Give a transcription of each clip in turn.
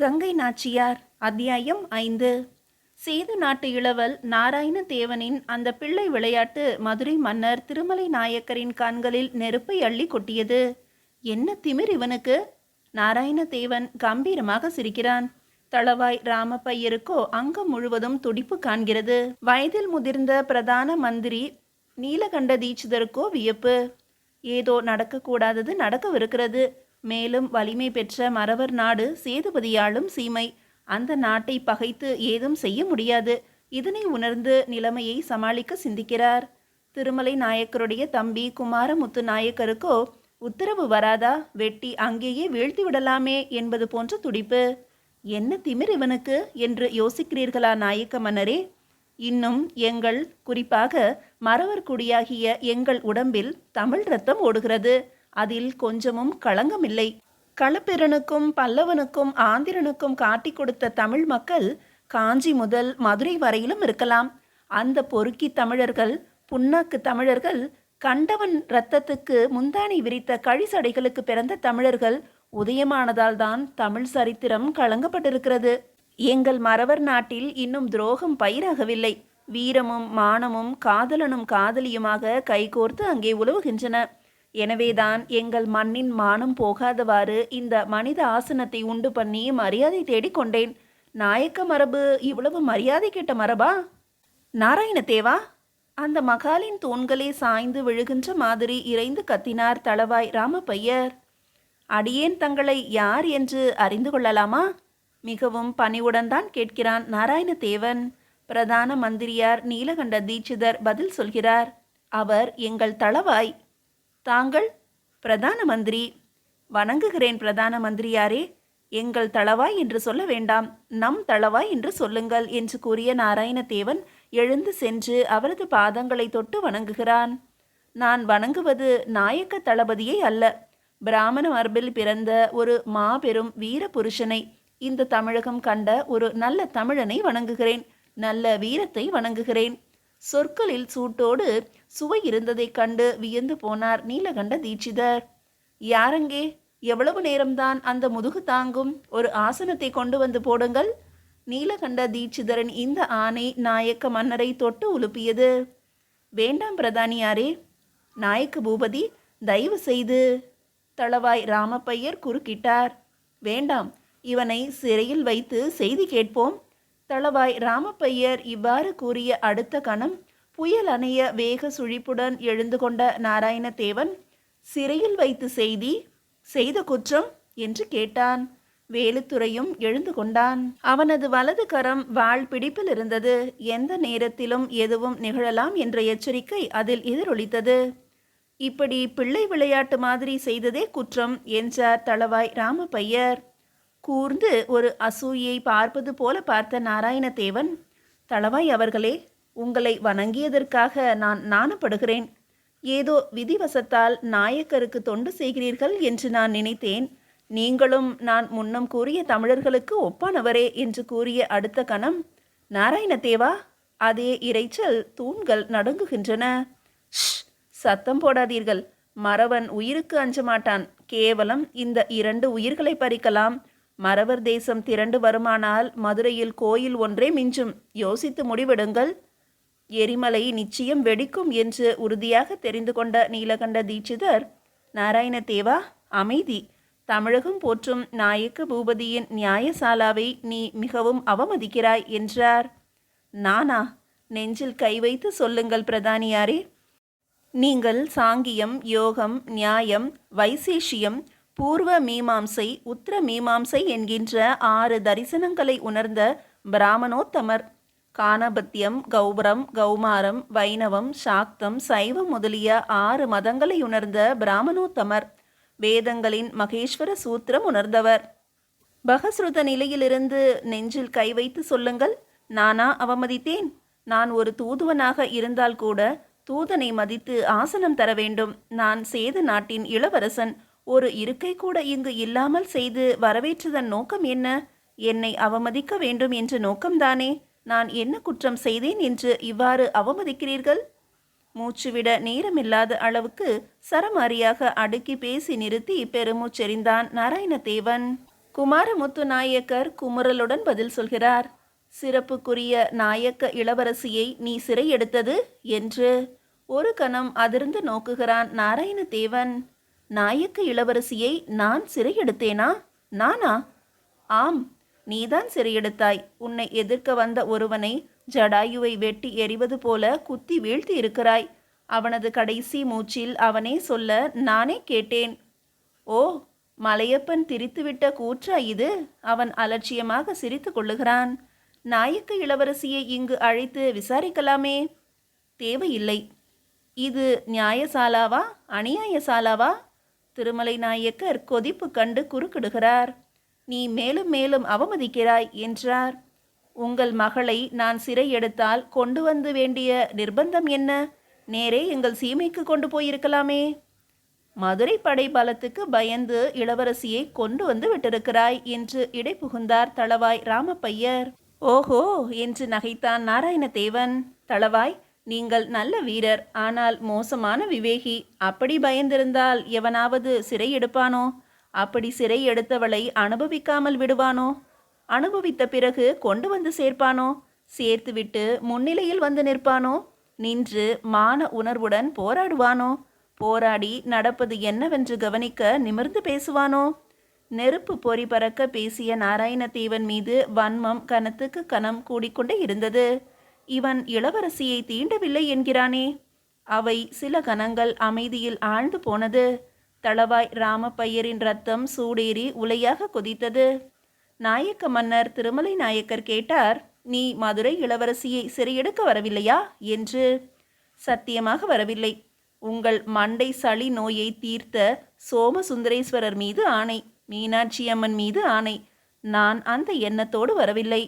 கங்கை நாச்சியார் அத்தியாயம் 5. சேது நாட்டு இளவல் நாராயண தேவனின் அந்த பிள்ளை விளையாட்டு மதுரை மன்னர் திருமலை நாயக்கரின் கண்களில் நெருப்பை அள்ளி கொட்டியது. என்ன திமிர் இவனுக்கு! நாராயண தேவன் கம்பீரமாக சிரிக்கிறான். தளவாய் ராமப்பையருக்கோ அங்கம் முழுவதும் துடிப்பு காண்கிறது. வயதில் முதிர்ந்த பிரதான மந்திரி நீலகண்ட தீட்சிதருக்கோ வியப்பு. ஏதோ நடக்கக்கூடாதது நடக்கவிருக்கிறது. மேலும் வலிமை பெற்ற மறவர் நாடு சேதுபதியாளும் சீமை. அந்த நாட்டை பகைத்து ஏதும் செய்ய முடியாது. இதனை உணர்ந்து நிலைமையை சமாளிக்க சிந்திக்கிறார். திருமலை நாயக்கருடைய தம்பி குமாரமுத்து நாயக்கருக்கோ உத்தரவு வராதா, வெட்டி அங்கேயே வீழ்த்தி விடலாமே என்பது போன்ற துடிப்பு. என்ன திமிர் இவனுக்கு என்று யோசிக்கிறீர்களா நாயக்க மன்னரே? இன்னும் எங்கள், குறிப்பாக மறவர் குடியாகிய எங்கள் உடம்பில் தமிழ் ரத்தம் ஓடுகிறது. அதில் கொஞ்சமும் களங்கமில்லை. களப்பிரனுக்கும் பல்லவனுக்கும் ஆந்திரனுக்கும் காட்டி கொடுத்த தமிழ் மக்கள் காஞ்சி முதல் மதுரை வரையிலும் இருக்கலாம். அந்த பொறுக்கி தமிழர்கள், புண்ணாக்கு தமிழர்கள், கண்டவன் இரத்தத்துக்கு முந்தானை விரித்த கழிசடைகளுக்கு பிறந்த தமிழர்கள் உதயமானதால் தான் தமிழ் சரித்திரம் களங்கப்பட்டிருக்கிறது. எங்கள் மறவர் நாட்டில் இன்னும் துரோகம் பயிராகவில்லை. வீரமும் மானமும் காதலனும் காதலியுமாக கைகோர்த்து அங்கே உலவுகின்றன. எனவேதான் எங்கள் மண்ணின் மானம் போகாதவாறு இந்த மனித ஆசனத்தை உண்டு பண்ணி மரியாதை தேடிக்கொண்டேன். நாயக்க மரபு இவ்வளவு மரியாதை கேட்ட மரபா? நாராயண தேவா! அந்த மகாலின் தூண்களே சாய்ந்து விழுகின்ற மாதிரி இறைந்து கத்தினார் தளவாய் ராமப்பையர். அடியேன் தங்களை யார் என்று அறிந்து கொள்ளலாமா? மிகவும் பணிவுடன் தான் கேட்கிறான் நாராயண தேவன். பிரதான மந்திரியார் நீலகண்ட தீட்சிதர் பதில் சொல்கிறார். அவர் எங்கள் தளவாய். தாங்கள்? பிரதான மந்திரி. வணங்குகிறேன் பிரதான மந்திரியாரே. எங்கள் தளவாய் என்று சொல்ல வேண்டாம், நம் தளவாய் என்று சொல்லுங்கள் என்று கூறிய நாராயணதேவன் எழுந்து சென்று அவரது பாதங்களை தொட்டு வணங்குகிறான். நான் வணங்குவது நாயக்க தளபதியை அல்ல, பிராமண மரபில் பிறந்த ஒரு மாபெரும் வீர புருஷனை, இந்த தமிழகம் கண்ட ஒரு நல்ல தமிழனை வணங்குகிறேன். நல்ல வீரத்தை வணங்குகிறேன். சொற்களில் சூட்டோடு சுவை இருந்ததைக் கண்டு வியந்து போனார் நீலகண்ட தீட்சிதர். யாரங்கே? எவ்வளவு நேரம்தான் அந்த முதுகு தாங்கும்? ஒரு ஆசனத்தை கொண்டு வந்து போடுங்கள். நீலகண்ட தீட்சிதரின் இந்த ஆணை நாயக்க மன்னரை தொட்டு உலுப்பியது. வேண்டாம் பிரதானியாரே. நாயக்க பூபதி, தயவு செய்து. தளவாய் ராமப்பையர் குறுக்கிட்டார். வேண்டாம், இவனை சிறையில் வைத்து செய்தி கேட்போம். தளவாய் ராமப்பையர் இவ்வாறு கூறிய அடுத்த கணம் புயல் அணைய வேக சுழிப்புடன் எழுந்து கொண்ட நாராயணதேவன், சிறையில் வைத்து செய்தி? செய்த குற்றம் என்று கேட்டான். வேலுத்துறையும் எழுந்து கொண்டான். அவனது வலது கரம் வாள் பிடிப்பில் இருந்தது. எந்த நேரத்திலும் எதுவும் நிகழலாம் என்ற எச்சரிக்கை அதில் எதிரொலித்தது. இப்படி பிள்ளை விளையாட்டு மாதிரி செய்ததே குற்றம் என்றார் தளவாய் ராமப்பையர். கூர்ந்து ஒரு அசூயை பார்ப்பது போல பார்த்த நாராயணதேவன், தளவாய் அவர்களே, உங்களை வணங்கியதற்காக நான் நாணப்படுகிறேன். ஏதோ விதிவசத்தால் நாயக்கருக்கு தொண்டு செய்கிறீர்கள் என்று நான் நினைத்தேன். நீங்களும் நான் முன்னம் கூறிய தமிழர்களுக்கு ஒப்பானவரே என்று கூறிய அடுத்த கணம், நாராயணதேவா! அதே இரைச்சல். தூண்கள் நடுங்குகின்றன. சத்தம் போடாதீர்கள். மறவன் உயிருக்கு அஞ்ச மாட்டான். கேவலம் இந்த 2 உயிர்களை பறிக்கலாம். மறவர் தேசம் திரண்டு வருமானால் மதுரையில் கோயில் ஒன்றே மிஞ்சும். யோசித்து முடிவெடுங்கள். எரிமலை நிச்சயம் வெடிக்கும் என்று உறுதியாக தெரிந்து கொண்ட நீலகண்ட தீட்சிதர், நாராயணதேவா, அமைதி. தமிழகம் போற்றும் நாயக்க பூபதியின் நியாயசாலாவை நீ மிகவும் அவமதிக்கிறாய் என்றார். நானா? நெஞ்சில் கை வைத்து சொல்லுங்கள் பிரதானியாரே. நீங்கள் சாங்கியம், யோகம், நியாயம், வைசேஷியம், பூர்வ மீமாம்சை, உத்தர மீமாம்சை என்கின்ற 6 தரிசனங்களை உணர்ந்த பிராமணோத்தமர். கானபத்தியம், கௌபரம், கௌமாரம், வைணவம், சாக்தம், சைவம் முதலிய 6 மதங்களை உணர்ந்த பிராமணோத்தமர். வேதங்களின் மகேஸ்வர சூத்திரம் உணர்ந்தவர். பகஸ்ருத நிலையிலிருந்து நெஞ்சில் கை வைத்து சொல்லுங்கள். நானா அவமதித்தேன்? நான் ஒரு தூதுவனாக இருந்தால் கூட தூதனை மதித்து ஆசனம் தர வேண்டும். நான் சேது நாட்டின் இளவரசன். ஒரு இருக்கை கூட இங்கு இல்லாமல் செய்து வரவேற்றதன் நோக்கம் என்ன? என்னை அவமதிக்க வேண்டும் என்ற நோக்கம்தானே? நான் என்ன குற்றம் செய்தேன் என்று இவ்வாறு அவமதிக்கிறீர்கள்? மூச்சுவிட நேரமில்லாத அளவுக்கு சரமாரியாக அடுக்கி பேசி நிறுத்தி பெருமூச்செறிந்தான் நாராயணதேவன். குமாரமுத்து நாயக்கர் குமுறலுடன் பதில் சொல்கிறார். சிறப்புக்குரிய நாயக்க இளவரசியை நீ சிறை எடுத்தது என்று ஒரு கணம் அதிர்ந்து நோக்குகிறான் நாராயணதேவன். நாயக்க இளவரசியை நான் சிறையெடுத்தேனா? நானா? ஆம், நீதான் சிறையெடுத்தாய். உன்னை எதிர்க்க வந்த ஒருவனை ஜடாயுவை வெட்டி எறிவது போல குத்தி வீழ்த்தி இருக்கிறாய். அவனது கடைசி மூச்சில் அவனே சொல்ல நானே கேட்டேன். ஓ, மலையப்பன் திரித்துவிட்ட கூற்றா இது? அவன் அலட்சியமாக சிரித்து கொள்ளுகிறான். நாயக்க இளவரசியை இங்கு அழைத்து விசாரிக்கலாமே. தேவையில்லை. இது நியாயசாலாவா அநியாயசாலாவா? திருமலை நாயக்கர் கொதிப்பு கண்டு குறுக்கிடுகிறார். நீ மேலும் மேலும் அவமதிக்கிறாய் என்றார். உங்கள் மகளை நான் சிறை எடுத்தால் கொண்டு வந்து வேண்டிய நிர்பந்தம் என்ன? நேரே எங்கள் சீமைக்கு கொண்டு போயிருக்கலாமே. மதுரை படை பலத்துக்கு பயந்து இளவரசியை கொண்டு வந்து விட்டிருக்கிறாய் என்று இடை புகுந்தார் தளவாய் ராமப்பையர். ஓஹோ என்று நகைத்தான் நாராயணதேவன். தளவாய், நீங்கள் நல்ல வீரர், ஆனால் மோசமான விவேகி. அப்படி பயந்திருந்தால் எவனாவது சிறை எடுப்பானோ? அப்படி சிறை எடுத்தவளை அனுபவிக்காமல் விடுவானோ? அனுபவித்த பிறகு கொண்டு வந்து சேர்ப்பானோ? சேர்த்துவிட்டு முன்னிலையில் வந்து நிற்பானோ? நின்று மான உணர்வுடன் போராடுவானோ? போராடி நடப்பது என்னவென்று கவனிக்க நிமிர்ந்து பேசுவானோ? நெருப்பு பொறி பறக்க பேசிய நாராயணதேவன் மீது வன்மம் கனத்துக்கு கனம் கூடிக்கொண்டே இருந்தது. இவன் இளவரசியை தீண்டவில்லை என்கிறானே. அவை சில கணங்கள் அமைதியில் ஆழ்ந்து போனது. தளவாய் ராமப்பையரின் ரத்தம் சூடேறி உலையாக கொதித்தது. நாயக்க மன்னர் திருமலை நாயக்கர் கேட்டார், நீ மதுரை இளவரசியை சிறையெடுக்க வரவில்லையா என்று. சத்தியமாக வரவில்லை. உங்கள் மண்டை சளி நோயை தீர்த்த சோமசுந்தரேஸ்வரர் மீது ஆணை, மீனாட்சி அம்மன் மீது ஆணை, நான் அந்த எண்ணத்தோடு வரவில்லை.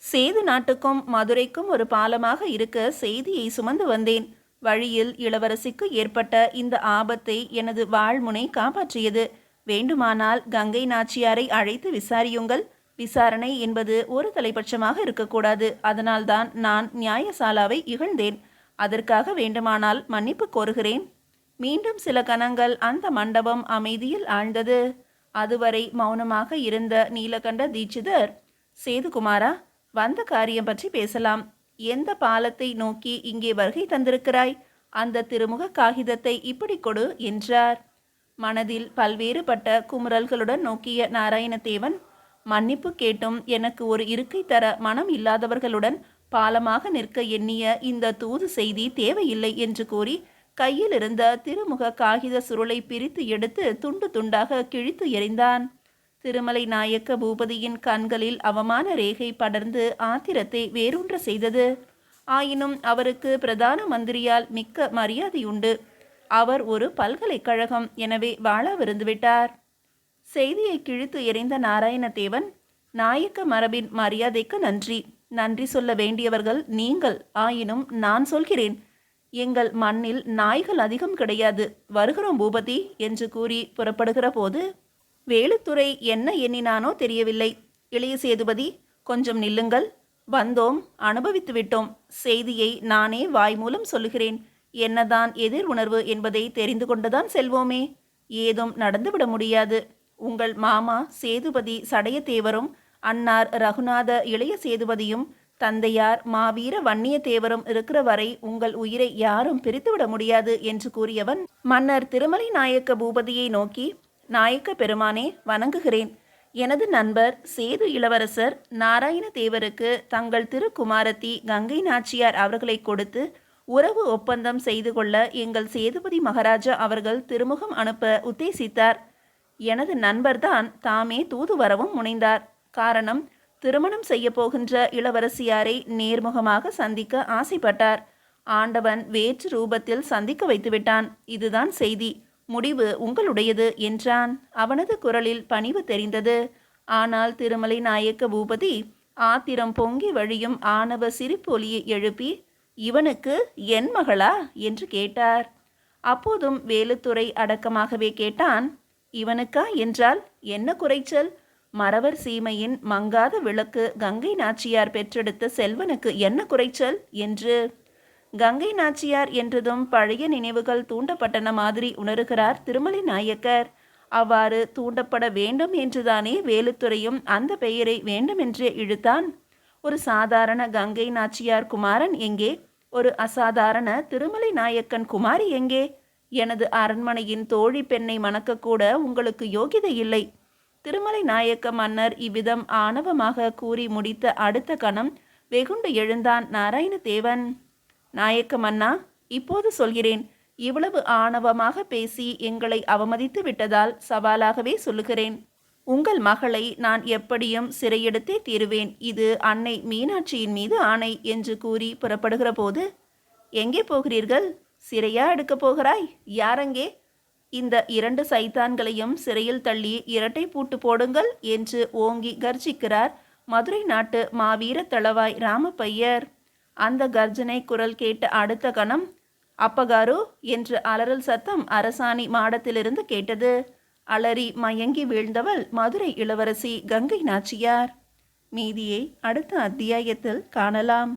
சேது நாட்டுக்கும் மதுரைக்கும் ஒரு பாலமாக இருக்க செய்தியை சுமந்து வந்தேன். வழியில் இளவரசிக்கு ஏற்பட்ட இந்த ஆபத்தை எனது வாழ்முனை காப்பாற்றியது. வேண்டுமானால் கங்கை நாச்சியாரை அழைத்து விசாரியுங்கள். விசாரணை என்பது ஒரு தலைபட்சமாக இருக்கக்கூடாது. அதனால்தான் நான் நியாயசாலாவை இகழ்ந்தேன். அதற்காக வேண்டுமானால் மன்னிப்பு கோருகிறேன். மீண்டும் சில கணங்கள் அந்த மண்டபம் அமைதியில் ஆழ்ந்தது. அதுவரை மௌனமாக இருந்த நீலகண்ட தீட்சிதர், சேதுகுமாரா, வந்த காரியம் பற்றி பேசலாம். எந்த பாலத்தை நோக்கி இங்கே வருகை தந்திருக்கிறாய்? அந்த திருமுக காகிதத்தை இப்படி கொடு என்றார். மனதில் பல்வேறுபட்ட குமுறல்களுடன் நோக்கிய நாராயணதேவன், மன்னிப்பு கேட்டும் எனக்கு ஒரு இருக்கை தர மனம் இல்லாதவர்களுடன் பாலமாக நிற்க எண்ணிய இந்த தூது செய்தி தேவையில்லை என்று கூறி கையில் இருந்த திருமுக காகித சுருளை பிரித்து எடுத்து துண்டு துண்டாக கிழித்து எறிந்தான். திருமலை நாயக்க பூபதியின் கண்களில் அவமான ரேகை படர்ந்து ஆத்திரத்தை வேரூன்ற செய்தது. ஆயினும் அவருக்கு பிரதான மந்திரியால் மிக்க மரியாதையுண்டு. அவர் ஒரு பல்கலைக்கழகம், எனவே வாழாவிருந்துவிட்டார். செய்தியை கிழித்து எறிந்த நாராயணதேவன், நாயக்க மரபின் மரியாதைக்கு நன்றி. நன்றி சொல்ல வேண்டியவர்கள் நீங்கள். ஆயினும் நான் சொல்கிறேன், எங்கள் மண்ணில் நாய்கள் அதிகம் கிடையாது. வருகிறோம் பூபதி என்று கூறி புறப்படுகிற போது வேலுத்துறை என்ன எண்ணினானோ தெரியவில்லை. இளைய சேதுபதி, கொஞ்சம் நில்லுங்கள். வந்தோம், அனுபவித்து விட்டோம். செய்தியை நானே வாய் மூலம் சொல்லுகிறேன். என்னதான் எதிர் உணர்வு என்பதை தெரிந்து கொண்டுதான் செல்வோமே. ஏதும் நடந்துவிட முடியாது. உங்கள் மாமா சேதுபதி சடையத்தேவரும் அன்னார் ரகுநாத இளைய சேதுபதியும் தந்தையார் மாவீர வன்னியத்தேவரும் இருக்கிற வரை உங்கள் உயிரை யாரும் பிரித்துவிட முடியாது என்று கூறியவன் மன்னர் திருமலை நாயக்க பூபதியை நோக்கி, நாயக்க பெருமானே, வணங்குகிறேன். எனது நண்பர் சேது இளவரசர் நாராயணதேவருக்கு தங்கள் திருக்குமாரத்தி கங்கை நாச்சியார் அவர்களை கொடுத்து உறவு ஒப்பந்தம் செய்து கொள்ள எங்கள் சேதுபதி மகாராஜா அவர்கள் திருமுகம் அனுப்ப உத்தேசித்தார். எனது நண்பர்தான் தாமே தூது வரவும் முனைந்தார். காரணம், திருமணம் செய்ய போகின்ற இளவரசியாரை நேர்முகமாக சந்திக்க ஆசைப்பட்டார். ஆண்டவன் வேற்று ரூபத்தில் சந்திக்க வைத்துவிட்டான். இதுதான் செய்தி. முடிவு உங்களுடையது என்றான். அவனது குரலில் பணிவு தெரிந்தது. ஆனால் திருமலை நாயக்க பூபதி ஆத்திரம் பொங்கி வழியும் ஆணவ சிரிப்பு ஒலியை எழுப்பி, இவனுக்கு என் மகளா என்று கேட்டார். அப்போதும் வேலுத்துறை அடக்கமாகவே கேட்டான், இவனுக்கா என்றால் என்ன குறைச்சல்? மறவர் சீமையின் மங்காத விளக்கு கங்கை நாச்சியார் பெற்றெடுத்த செல்வனுக்கு என்ன குறைச்சல் என்று. கங்கை நாச்சியார் என்றதும் பழைய நினைவுகள் தூண்டப்பட்டன மாதிரி உணர்கிறார் திருமலை நாயக்கர். அவ்வாறு தூண்டப்பட வேண்டும் என்றுதானே வேலுத்துறையும் அந்த பெயரை வேண்டுமென்றே இழுத்தான். ஒரு சாதாரண கங்கை நாச்சியார் குமாரன் எங்கே? ஒரு அசாதாரண திருமலை நாயக்கன் குமாரி எங்கே? எனது அரண்மனையின் தோழி பெண்ணை மணக்கக்கூட உங்களுக்கு யோகிதை இல்லை. திருமலை நாயக்க மன்னர் இவ்விதம் ஆணவமாக கூறி முடித்த அடுத்த கணம் வெகுண்டு எழுந்தான் நாராயணதேவன். நாயக்க மன்னா, இப்போது சொல்கிறேன். இவ்வளவு ஆணவமாக பேசி எங்களை அவமதித்து விட்டதால் சவாலாகவே சொல்லுகிறேன். உங்கள் மகளை நான் எப்படியும் சிறையெடுத்தே தீருவேன். இது அன்னை மீனாட்சியின் மீது ஆணை என்று கூறி புறப்படுகிற போது, எங்கே போகிறீர்கள்? சிறையா எடுக்கப் போகிறாய்? யாரங்கே? இந்த 2 சைத்தான்களையும் சிறையில் தள்ளி இரட்டை பூட்டு போடுங்கள் என்று ஓங்கி கர்ஜிக்கிறார் மதுரை நாட்டு மாவீர தளவாய் ராமப்பையர். அந்த கர்ஜனை குரல் கேட்ட அடுத்த கணம் அப்பகாரு என்று அலறல் சத்தம் அரசாணி மாடத்திலிருந்து கேட்டது. அலறி மயங்கி வீழ்ந்தவள் மதுரை இளவரசி கங்கை நாச்சியார். மீதியை அடுத்த அத்தியாயத்தில் காணலாம்.